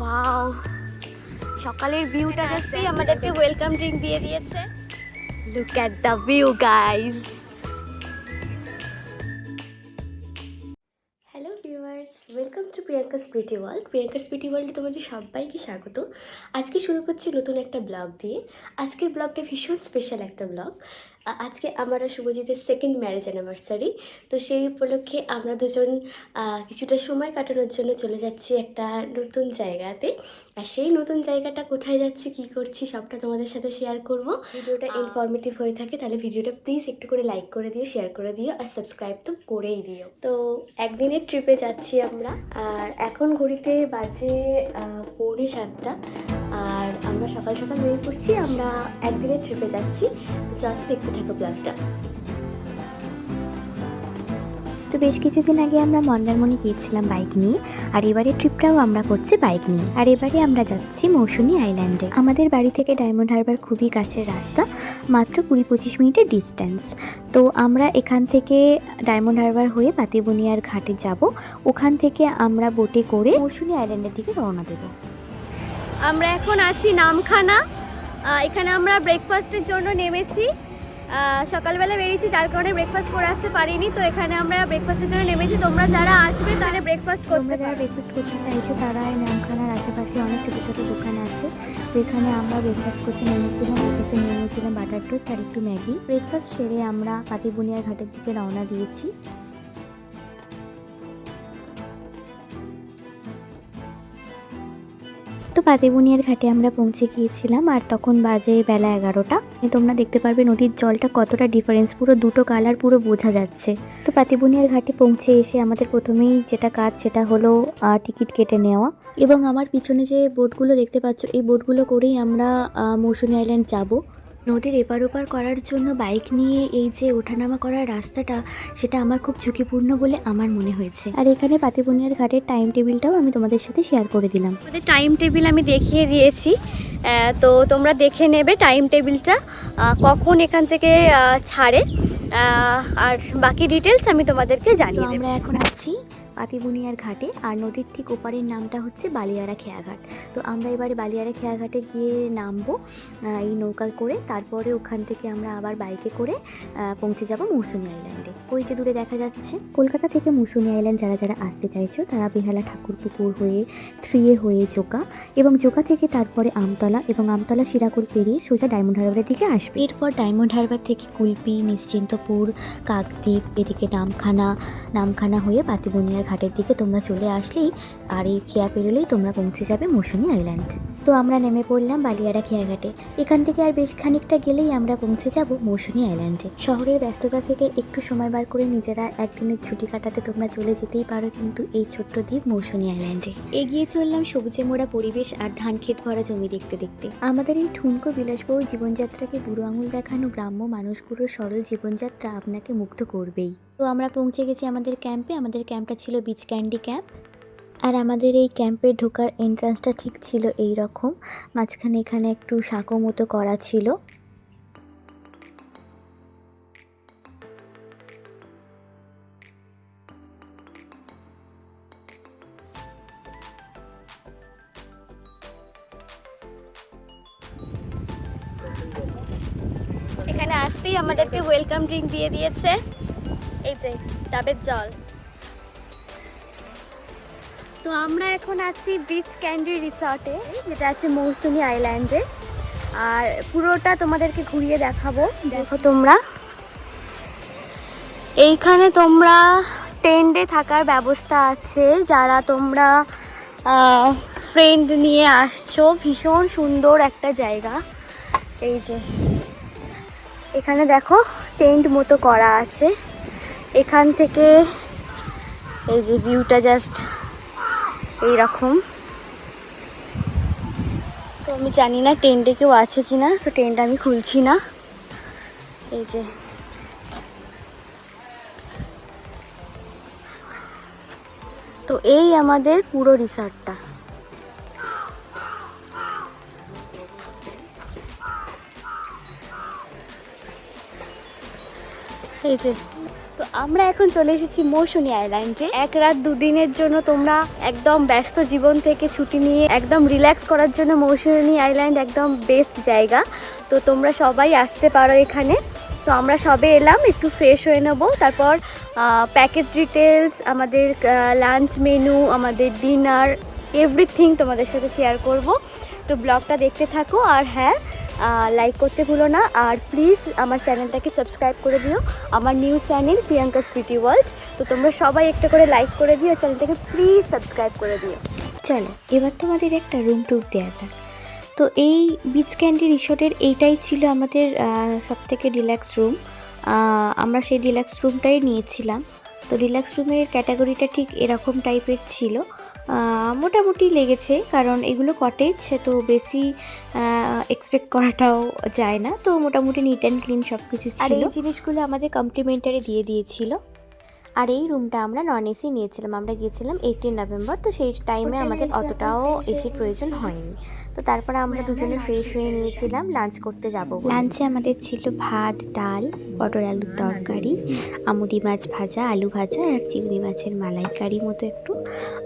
Wow, সকালের ভিউটা জাস্টই আমাদেরকে ওয়েলকাম ড্রিঙ্ক দিয়ে দিয়েছে। Look at the view guys. Hello viewers, welcome to Priyanka's pretty world. Priyanka's pretty ওয়ার্ল্ডে তোমাদের সবাইকে স্বাগত। আজকে শুরু করছি নতুন একটা ব্লগ দিয়ে। আজকের ব্লগটা ভীষণ স্পেশাল একটা ব্লগ। আজকে আমার আর শুভজিতের সেকেন্ড ম্যারেজ অ্যানিভার্সারি। তো সেই উপলক্ষে আমরা দুজন কিছুটা সময় কাটানোর জন্য চলে যাচ্ছি একটা নতুন জায়গাতে। আর সেই নতুন জায়গাটা কোথায় যাচ্ছি, কী করছি, সবটা তোমাদের সাথে শেয়ার করব। ভিডিওটা ইনফরমেটিভ হয়ে থাকে তাহলে ভিডিওটা প্লিজ একটু করে লাইক করে দিও, শেয়ার করে দিও, আর সাবস্ক্রাইব তো করেই দিও। তো একদিনের ট্রিপে যাচ্ছি আমরা, আর এখন ঘড়িতে বাজে 7:45। আর আমরা সকাল সকাল বেরিয়ে পড়ছি, আমরা একদিনের ট্রিপে যাচ্ছি। তো চলো দেখতে থাকো ব্লগটা। তো বেশ কিছুদিন আগে আমরা মন্দারমণি গিয়েছিলাম বাইক নিয়ে, আর এবারের ট্রিপটাও আমরা করছি বাইক নিয়ে। আর এবারে আমরা যাচ্ছি মৌসুনী আইল্যান্ডে। আমাদের বাড়ি থেকে ডায়মন্ড হারবার খুবই কাছের রাস্তা, মাত্র 20-25 মিনিটের ডিস্টেন্স। তো আমরা এখান থেকে ডায়মন্ড হারবার হয়ে পাতিবুনিয়ার ঘাটে যাব। ওখান থেকে আমরা বোটে করে মৌসুনী আইল্যান্ডের দিকে রওনা দেবো। আমরা এখন আছি নামখানা। এখানে আমরা ব্রেকফাস্টের জন্য নেমেছি। সকালবেলা বেরিয়েছি, যার কারণে ব্রেকফাস্ট করে আসতে পারিনি। তো এখানে আমরা ব্রেকফাস্টের জন্য নেমেছি। তোমরা যারা আসবে তাহলে ব্রেকফাস্ট করতে যারা ব্রেকফাস্ট করতে চাইছো তারা নামখানার আশেপাশে অনেক ছোটো ছোটো দোকান আছে। তো এখানে আমরা ব্রেকফাস্ট করতে নেমেছিলাম। ব্রেকফাস্টে নিয়ে নিয়েছিলাম বাটার টোস্ট আর একটু ম্যাগি। ব্রেকফাস্ট সেরে আমরা পাতিবুনিয়ার ঘাটের দিকে রওনা দিয়েছি। তো পাতিবুনিয়ার ঘাটে আমরা পৌঁছে গিয়েছিলাম, আর তখন বাজে বেলা 11টা। তোমরা দেখতে পারবে নদীর জলটা কতটা ডিফারেন্স, পুরো দুটো কালার পুরো বোঝা যাচ্ছে। তো পাতিবুনিয়ার ঘাটে পৌঁছে এসে আমাদের প্রথমেই যেটা কাজ সেটা হলো টিকিট কেটে নেওয়া। এবং আমার পিছনে যে বোটগুলো দেখতে পাচ্ছ, এই বোটগুলো করেই আমরা মৌসুনী আইল্যান্ড যাব। নদীর এপার ওপার করার জন্য বাইক নিয়ে এই যে ওঠানামা করার রাস্তাটা, সেটা আমার খুব ঝুঁকিপূর্ণ বলে আমার মনে হয়েছে। আর এখানে পাতিবুনিয়ার ঘাটের টাইম টেবিলটাও আমি তোমাদের সাথে শেয়ার করে দিলাম। আমাদের টাইম টেবিল আমি দেখিয়ে দিয়েছি, তো তোমরা দেখে নেবে টাইম টেবিলটা কখন এখান থেকে ছাড়ে। আর বাকি ডিটেলস আমি তোমাদেরকে জানিয়ে দেব। আমরা এখন আছি পাতিবুনিয়ার ঘাটে, আর নদীর ঠিক ওপারের নামটা হচ্ছে বালিয়াড়া খেয়াঘাট। তো আমরা এবারে বালিয়াড়া খেয়াঘাটে গিয়ে নামবো এই নৌকা করে। তারপরে ওখান থেকে আমরা আবার বাইকে করে পৌঁছে যাব মৌসুনী আইল্যান্ডে। ওই যে দূরে দেখা যাচ্ছে। কলকাতা থেকে মৌসুনী আইল্যান্ড যারা যারা আসতে চাইছো তারা বেহালা ঠাকুরপুকুর হয়ে 3A হয়ে জোকা, এবং জোকা থেকে তারপরে আমতলা, এবং আমতলা শিরাকুল পেরিয়ে সোজা ডায়মন্ড হারবারের দিকে আসবে। এরপর ডায়মন্ড হারবার থেকে কুলপি, নিশ্চিন্তপুর, কাকদ্বীপ, এদিকে নামখানা হয়ে পাতিবুনিয়ার ঘাটের দিকে তোমরা চলে আসলেই, আর এই খেয়া পেরোলেই তোমরা পৌঁছে যাবে মৌসুনী আইল্যান্ড। তো আমরা নেমে পড়লাম বালিয়াড়া খেয়াঘাটে। এখান থেকে আর বেশ খানিকটা গেলেই আমরা পৌঁছে যাব মৌসুনী আইল্যান্ডে। শহরের ব্যস্ততা থেকে একটু সময় বার করে নিজেরা একদিনের ছুটি কাটাতে তোমরা চলে যেতেই পারো কিন্তু এই ছোট্ট দ্বীপ মৌসুনী আইল্যান্ডে। এগিয়ে চললাম সবুজে মোড়া পরিবেশ আর ধান ক্ষেত ভরা জমি দেখতে দেখতে। আমাদের এই ঠুনকো বিলাসবহুল জীবনযাত্রাকে বুড়ো আঙুল দেখানো গ্রাম্য মানুষগুলোর সরল জীবনযাত্রা আপনাকে মুগ্ধ করবেই। তো আমরা পৌঁছে গেছি আমাদের ক্যাম্পে। আমাদের ক্যাম্পটা ছিল বিচ ক্যান্ডি ক্যাম্প। আর আমাদের এই ক্যাম্পে ঢোকার এন্ট্রান্সটা ঠিক ছিল এই রকম, মাঝখানে এখানে একটু সাঁকো মতো করা ছিল। এখানে আসতেই আমাদেরকে ওয়েলকাম ড্রিঙ্ক দিয়ে দিয়েছে, এই যে ডাবের জল। তো আমরা এখন আছি বিচ ক্যান্ডি রিসর্টে, যেটা আছে মৌসুনী আইল্যান্ডে। আর পুরোটা তোমাদেরকে ঘুরিয়ে দেখাবো। দেখো তোমরা, এইখানে তোমরা টেন্টে থাকার ব্যবস্থা আছে যারা তোমরা ফ্রেন্ড নিয়ে আসছো। ভীষণ সুন্দর একটা জায়গা। এই যে এখানে দেখো টেন্ট মতো করা আছে। এখান থেকে এই যে ভিউটা জাস্ট এইরকম। তো আমি জানি না টেন্টে কেউ আছে কিনা, তো টেন্ট আমি খুলছি না। এই যে তো এই আমাদের পুরো রিসর্টটা। এই যে, তো আমরা এখন চলে এসেছি মৌসুনী আইল্যান্ডে। 1 রাত 2 দিনের জন্য তোমরা একদম ব্যস্ত জীবন থেকে ছুটি নিয়ে একদম রিল্যাক্স করার জন্য মৌসুনী আইল্যান্ড একদম বেস্ট জায়গা। তো তোমরা সবাই আসতে পারো এখানে। তো আমরা সবে এলাম, একটু ফ্রেশ হয়ে নেব, তারপর প্যাকেজ ডিটেলস, আমাদের লাঞ্চ মেনু, আমাদের ডিনার, এভরিথিং তোমাদের সাথে শেয়ার করব। তো ব্লগটা দেখতে থাকো। আর হ্যাঁ, লাইক করতে ভুলো না, আর প্লিজ আমার চ্যানেলটাকে সাবস্ক্রাইব করে দিও। আমার new channel Priyanka's beauty world. তো তোমরা সবাই একটা করে লাইক করে দিও, চ্যানেলটাকে প্লিজ সাবস্ক্রাইব করে দিও। চলো এবার তোমাদের একটা রুম ট্যুর দেওয়া যাক। তো এই বিচ ক্যান্ডি রিসোর্টের এইটাই ছিল আমাদের সবথেকে রিল্যাক্স রুম। আমরা সেই রিল্যাক্স রুমটাই নিয়েছিলাম। তো রিল্যাক্স রুমের ক্যাটাগরিটা ঠিক এরকম টাইপের ছিল। মোটামুটি লেগেছে, কারণ এগুলো কটেজ, তো বেশি এক্সপেক্ট করাটাও যায় না। তো মোটামুটি নিট অ্যান্ড ক্লিন সব কিছু ছিল, আর এই জিনিসগুলো আমাদের কমপ্লিমেন্টারি দিয়ে দিয়েছিল। আর এই রুমটা আমরা নন এসি নিয়েছিলাম। আমরা গিয়েছিলাম 18 নভেম্বর, তো সেই টাইমে আমাদের অতটাও এসির প্রয়োজন হয়নি। তো তারপরে আমরা দুজনে ফ্রেশ হয়ে নিয়েছিলাম লাঞ্চ করতে যাব। লাঞ্চে আমাদের ছিল ভাত, ডাল, পটল আলুর তরকারি, আমুদি মাছ ভাজা, আলু ভাজা, আর চিংড়ি মাছের মালাইকারি মতো একটু,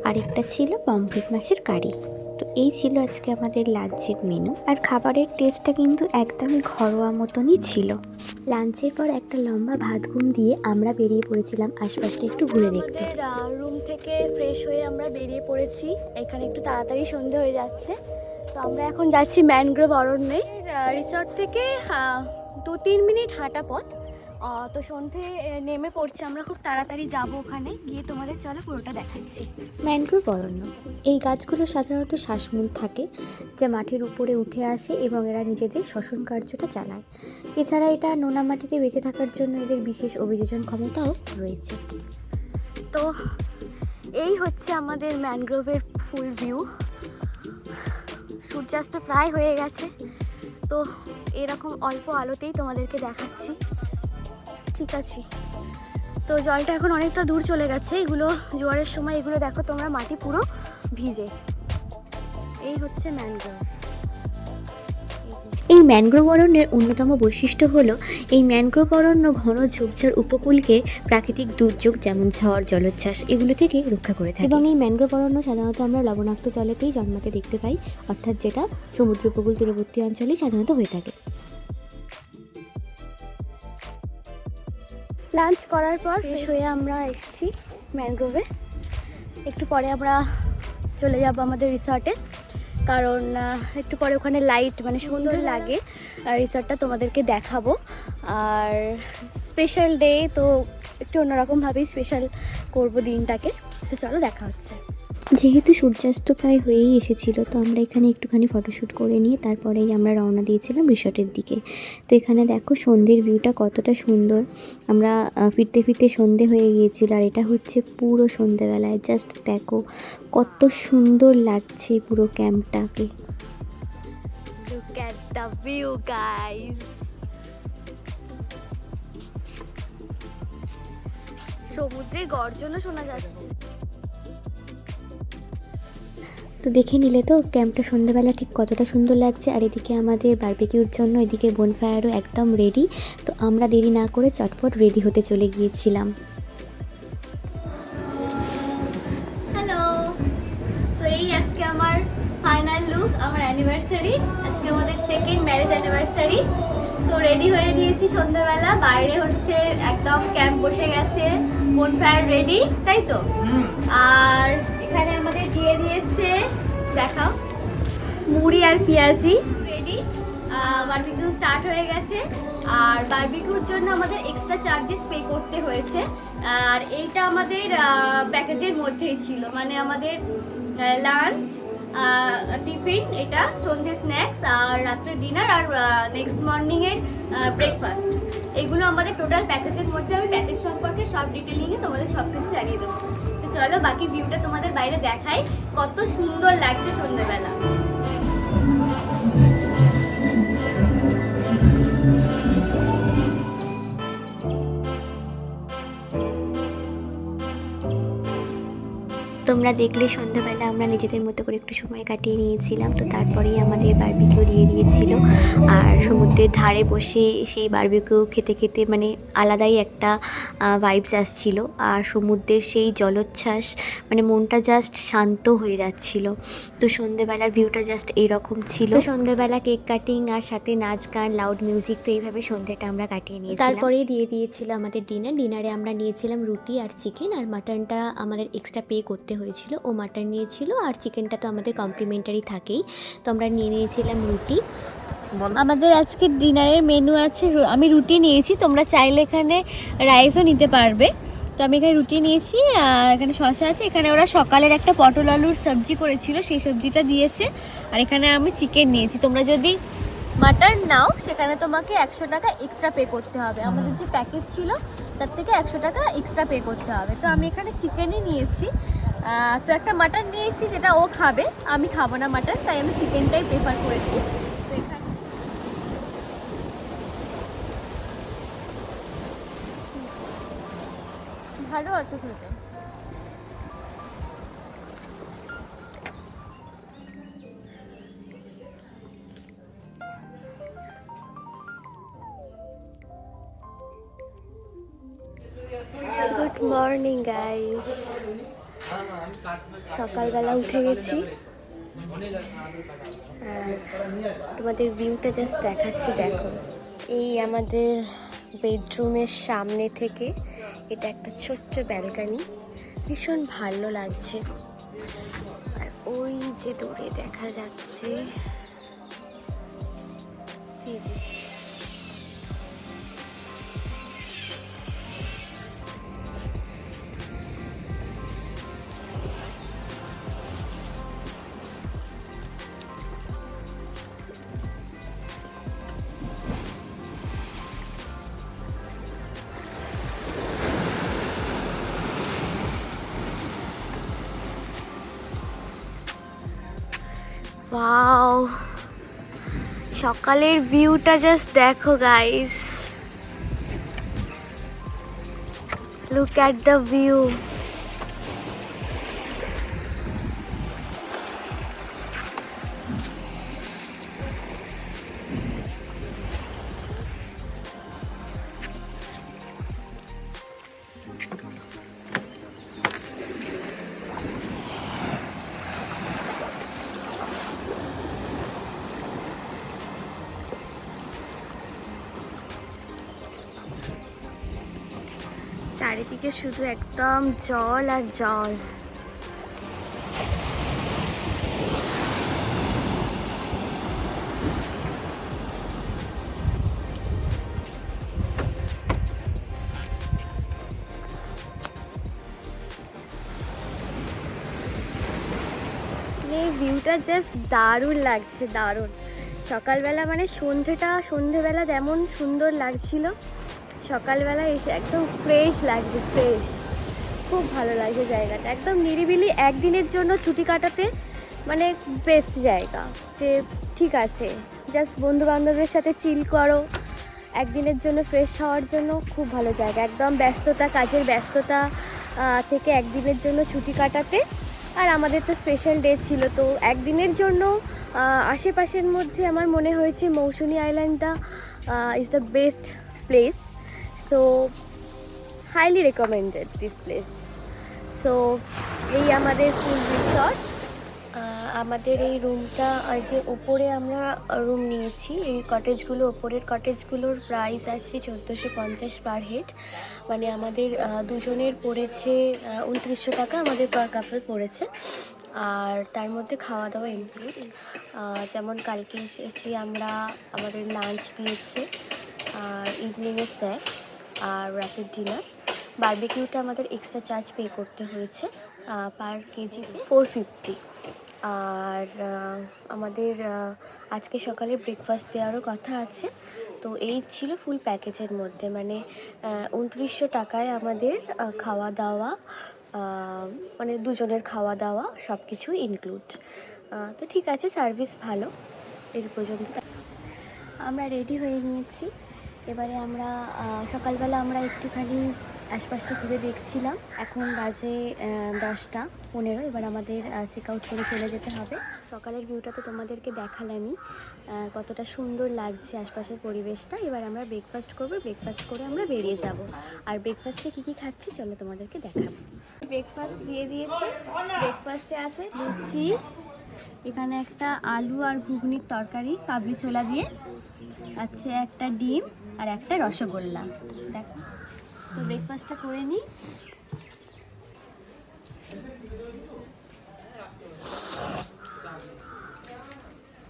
আরেকটা ছিল পমফ্রেট মাছের কারি। তো এই ছিল আজকে আমাদের লাঞ্চের মেনু। আর খাবারের টেস্টটা কিন্তু একদমই ঘরোয়া মতনই ছিল। লাঞ্চের পর একটা লম্বা ভাত ঘুম দিয়ে আমরা বেরিয়ে পড়েছিলাম আশপাশটা একটু ঘুরে দেখতে। রুম থেকে ফ্রেশ হয়ে আমরা বেরিয়ে পড়েছি। এখানে একটু তাড়াতাড়ি সন্ধে হয়ে যাচ্ছে। তো আমরা এখন যাচ্ছি ম্যানগ্রোভ অরণ্যে। রিসর্ট থেকে 2-3 মিনিট হাঁটা পথ। তো সন্ধে নেমে পড়ছে, আমরা খুব তাড়াতাড়ি যাব ওখানে গিয়ে তোমাদের চলো পুরোটা দেখাচ্ছি। ম্যানগ্রোভ অরণ্য, এই গাছগুলো সাধারণত শ্বাসমূল থাকে, যা মাটির উপরে উঠে আসে এবং এরা নিজেদের শ্বসন কার্যটা চালায়। এছাড়া এটা নোনা মাটিতে বেঁচে থাকার জন্য এদের বিশেষ অভিযোজন ক্ষমতাও রয়েছে। তো এই হচ্ছে আমাদের ম্যানগ্রোভের ফুল ভিউ। সূর্যাস্ত প্রায় হয়ে গেছে, তো এরকম অল্প আলোতেই তোমাদেরকে দেখাচ্ছি। ঠিক আছে, তো জলটা এখন অনেকটা দূর চলে গেছে। এগুলো জোয়ারের সময় এগুলো দেখো তোমরা, মাটি পুরো ভিজে। এই হচ্ছে ম্যানগ্রোভ। এই ম্যানগ্রোভ অরণ্যের অন্যতম বৈশিষ্ট্য হলো এই ম্যানগ্রোভ অরণ্য ঘন ঝোপঝাড় উপকূলকে প্রাকৃতিক দুর্যোগ যেমন ঝড়, জলোচ্ছ্বাস এগুলো থেকে রক্ষা করে থাকে। এবং এই ম্যানগ্রোভ অরণ্য সাধারণত আমরা লবণাক্ত জলেতেই জন্মাতে দেখতে পাই, অর্থাৎ যেটা সমুদ্র উপকূল তীরবর্তী অঞ্চলেই সাধারণত হয়ে থাকে। লাঞ্চ করার পর ফ্রেশ হয়ে আমরা এসেছি ম্যানগ্রোভে। একটু পরে আমরা চলে যাব আমাদের রিসর্টে, কারণ একটু পরে ওখানে লাইট মানে সুন্দর লাগে রিসর্টটা তোমাদেরকে দেখাবো। আর স্পেশাল ডে, তো একটু অন্যরকমভাবেই স্পেশাল করব দিনটাকে। তো চলো দেখা হচ্ছে। যেহেতু সূর্যাস্ত প্রায় হয়েই এসেছিল, তো আমরা এখানে একটুখানি ফটোশ্যুট করে নিয়ে তারপরেই আমরা রওনা দিয়েছিলাম রিসর্টের দিকে। তো এখানে দেখো সন্ধ্যের ভিউটা কতটা সুন্দর। আমরা ফিরতে ফিরতে সন্ধে হয়ে গিয়েছিল, আর এটা হচ্ছে পুরো সন্ধেবেলায়। জাস্ট দেখো কত সুন্দর লাগছে পুরো ক্যাম্পটাকে। Look at the view, guys. সমুদ্রের গর্জনও শোনা যাচ্ছে। তো দেখে নিলে তো ক্যাম্পটা সন্ধ্যেবেলা ঠিক কতটা সুন্দর লাগছে। আর এদিকে আমাদের বারবিকিউর জন্য এদিকে বোনফায়ারও একদম রেডি। তো আমরা দেরি না করে চটপট রেডি হতে চলে গিয়েছিলাম। হ্যালো, তো এই আজকে আমার ফাইনাল লুক, আমার অ্যানিভার্সারি। আজকে আমাদের সেকেন্ড ম্যারেজ অ্যানিভার্সারি। তো রেডি হয়ে নিয়েছি সন্ধ্যাবেলা। বাইরে হচ্ছে একদম ক্যাম্প বসে গেছে, বোনফায়ার রেডি, তাই তো? আর এখানে আমাদের দিয়ে দিয়েছে, দেখাও, মুড়ি আর পেঁয়াজি রেডি। বারবিকিউ স্টার্ট হয়ে গেছে। আর বারবিকিউর জন্য আমাদের এক্সট্রা চার্জেস পে করতে হয়েছে। আর এইটা আমাদের প্যাকেজের মধ্যেই ছিল, মানে আমাদের লাঞ্চ, টিফিন, এটা সন্ধ্যে স্ন্যাক্স, আর রাত্রে ডিনার, আর নেক্সট মর্নিংয়ের ব্রেকফাস্ট, এগুলো আমাদের টোটাল প্যাকেজের মধ্যে। আমি প্যাকেজ সম্পর্কে সব ডিটেলিংয়ে তোমাদের সব কিছু জানিয়ে দেবো। তো চলো বাকি ভিউটা তোমাদের বাইরে দেখাই, কত সুন্দর লাগছে সন্ধ্যেবেলা। তো তোমরা দেখলে সন্ধ্যাবেলা আমরা নিজেদের মতো করে একটু সময় কাটিয়ে নিয়েছিলাম। তো তারপরেই আমাদের বারবিকিউ দিয়ে দিয়েছিল, আর সমুদ্রের ধারে বসে সেই বারবিকিউ খেতে খেতে মানে আলাদাই একটা ভাইবস আসছিল। আর সমুদ্রের সেই জলোচ্ছ্বাস, মানে মনটা জাস্ট শান্ত হয়ে যাচ্ছিল। তো সন্ধ্যেবেলার ভিউটা জাস্ট এইরকম ছিল। তো সন্ধ্যেবেলা কেক কাটিং আর সাথে নাচ গান, লাউড মিউজিক, তো এইভাবে সন্ধ্যেটা আমরা কাটিয়ে নিয়েছিলাম। তারপরেই দিয়ে দিয়েছিল আমাদের ডিনারে আমরা নিয়েছিলাম রুটি আর চিকেন, আর মাটনটা আমাদের এক্সট্রা পে করতে হয়েছিল। ও মাটন নিয়েছিল আর চিকেনটা তো আমাদের কমপ্লিমেন্টারি থাকেই। তো আমরা নিয়ে নিয়েছিলাম রুটি। আমাদের আজকের ডিনারের মেনু আছে, আমি রুটি নিয়েছি, তোমরা চাইলে এখানে রাইসও নিতে পারবে। তো আমি এখানে রুটি নিয়েছি, এখানে শসা আছে, এখানে ওরা সকালের একটা পটল আলুর সবজি করেছিল, সেই সবজিটা দিয়েছে। আর এখানে আমি চিকেন নিয়েছি। তোমরা যদি মাটন নাও সেখানে তোমাকে 100 টাকা এক্সট্রা পে করতে হবে। আমাদের যে প্যাকেজ ছিল তার থেকে 100 টাকা এক্সট্রা পে করতে হবে। তো আমি এখানে চিকেনই নিয়েছি। তো একটা মাটন নিয়েছি যেটা ও খাবে, আমি খাবো না মাটন, তাই আমি চিকেনটাই প্রেফার করেছি। তো এখানে ভালো আছে খেতে। গুড মর্নিং গাইস, সকালবেলা উঠে গেছি আর তোমাদের ভিউটা জাস্ট দেখাচ্ছি। দেখো, এই আমাদের বেডরুমের সামনে থেকে এটা একটা ছোট্ট ব্যালকনি, ভীষণ ভালো লাগছে। আর ওই যে দূরে দেখা যাচ্ছে সি বিচ। ওয়াও, সকালের ভিউটা জাস্ট দেখো guys, look at the view. চারিদিকে শুধু একদম জল আর জল। এই ভিউটা জাস্ট দারুণ লাগছে, দারুণ। সকালবেলা মানে সন্ধেবেলা যেমন সুন্দর লাগছিল, সকালবেলা এসে একদম ফ্রেশ লাগছে, ফ্রেশ। খুব ভালো লাগছে জায়গাটা, একদম নিরিবিলি। একদিনের জন্য ছুটি কাটাতে মানে বেস্ট জায়গা, যে ঠিক আছে জাস্ট বন্ধু বান্ধবের সাথে চিল করো, একদিনের জন্য ফ্রেশ হওয়ার জন্য খুব ভালো জায়গা। একদম ব্যস্ততা, কাজের ব্যস্ততা থেকে একদিনের জন্য ছুটি কাটাতে। আর আমাদের তো স্পেশাল ডে ছিল, তো একদিনের জন্য আশেপাশের মধ্যে আমার মনে হয়েছে মৌসুনি আইল্যান্ডটা is the best place. So highly recommended this place. So এই আমাদের ফুল রিসর্ট। আমাদের এই রুমটা, আর যে ওপরে আমরা রুম নিয়েছি, এই কটেজগুলো, ওপরের কটেজগুলোর প্রাইস আছে 1450 পার হেড। মানে আমাদের দুজনের পড়েছে 2900 টাকা আমাদের পার কাপল পড়েছে। আর তার মধ্যে খাওয়া দাওয়া ইনক্লুড। যেমন কালকে এসেছি আমরা, আমাদের লাঞ্চ দিয়েছে, আর ইভিনিংয়ে স্ন্যাক্স, আর রাতের ডিনার। বারবিকিউটা আমাদের এক্সট্রা চার্জ পে করতে হয়েছে, পার কেজিতে 450। আর আমাদের আজকে সকালে ব্রেকফাস্ট দেওয়ারও কথা আছে। তো এই ছিল ফুল প্যাকেজের মধ্যে, মানে 2900 টাকায় আমাদের খাওয়া দাওয়া, মানে দুজনের খাওয়া দাওয়া সব কিছু ইনক্লুড। তো ঠিক আছে, সার্ভিস ভালো। এর পর্যন্ত আমরা রেডি হয়ে নিয়েছি। এবারে আমরা সকালবেলা আমরা একটুখানি আশপাশটা ঘুরে দেখছিলাম। এখন বাজে 10:15। এবার আমাদের চেক আউট করে চলে যেতে হবে। সকালের ভিউটা তো তোমাদেরকে দেখালামই, কতটা সুন্দর লাগছে আশপাশের পরিবেশটা। এবার আমরা ব্রেকফাস্ট করবো, ব্রেকফাস্ট করে আমরা বেরিয়ে যাব। আর ব্রেকফাস্টে কী কী খাচ্ছি চলো তোমাদেরকে দেখাবো। ব্রেকফাস্ট দিয়ে দিয়েছে। ব্রেকফাস্টে আছে লুচি, এখানে একটা আলু আর ঘুগনির তরকারি কাবলি ছোলা দিয়ে, আছে একটা ডিম আর একটা রসগোল্লা। দেখো, তো ব্রেকফাস্টটা করে নিই।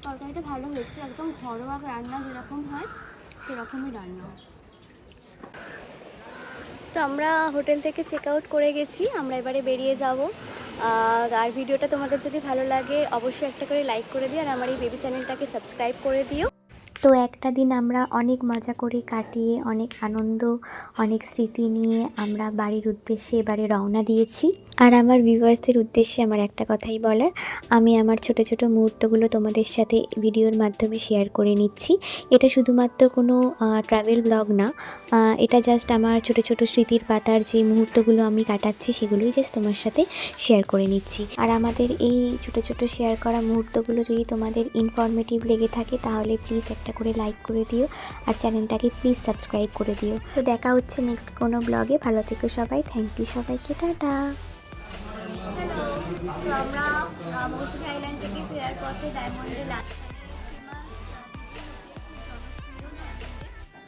তরকারিটা ভালো হয়েছে, একদম ঘরোয়া রান্না যেরকম হয় সেরকমই রান্না। তো আমরা হোটেল থেকে চেক আউট করে গেছি, আমরা এবারে বেরিয়ে যাব। আর ভিডিওটা তোমাদের যদি ভালো লাগে অবশ্যই একটা করে লাইক করে দিও, আর আমার এই বেবি চ্যানেলটাকে সাবস্ক্রাইব করে দিও। তো একটা দিন আমরা অনেক মজা করে কাটিয়ে, অনেক আনন্দ, অনেক স্মৃতি নিয়ে আমরা বাড়ির উদ্দেশ্যে এবারে রওনা দিয়েছি। আর আমার ভিউয়ার্সদের উদ্দেশ্যে আমার একটা কথাই বলার, আমি আমার ছোট ছোট মুহূর্তগুলো তোমাদের সাথে ভিডিওর মাধ্যমে শেয়ার করে নিচ্ছি। এটা শুধুমাত্র কোনো ট্রাভেল ব্লগ না, এটা জাস্ট আমার ছোট ছোট স্মৃতির পাতার যে মুহূর্তগুলো আমি কাটাচ্ছি সেগুলোই জাস্ট তোমার সাথে শেয়ার করে নিচ্ছি। আর আমাদের এই ছোট ছোট শেয়ার করা মুহূর্তগুলো যদি তোমাদের ইনফরমেটিভ লেগে থাকে তাহলে প্লিজ একটা করে লাইক করে দিও, আর চ্যানেলটাকে প্লিজ সাবস্ক্রাইব করে দিও। তো দেখা হচ্ছে নেক্সট কোনো ব্লগে। ভালো থেকো সবাই, থ্যাংক ইউ সবাইকে, টাটা। হ্যালো, তো আমরা মৌসুমী আইল্যান্ড থেকে ফেরার পথে ডায়মন্ডে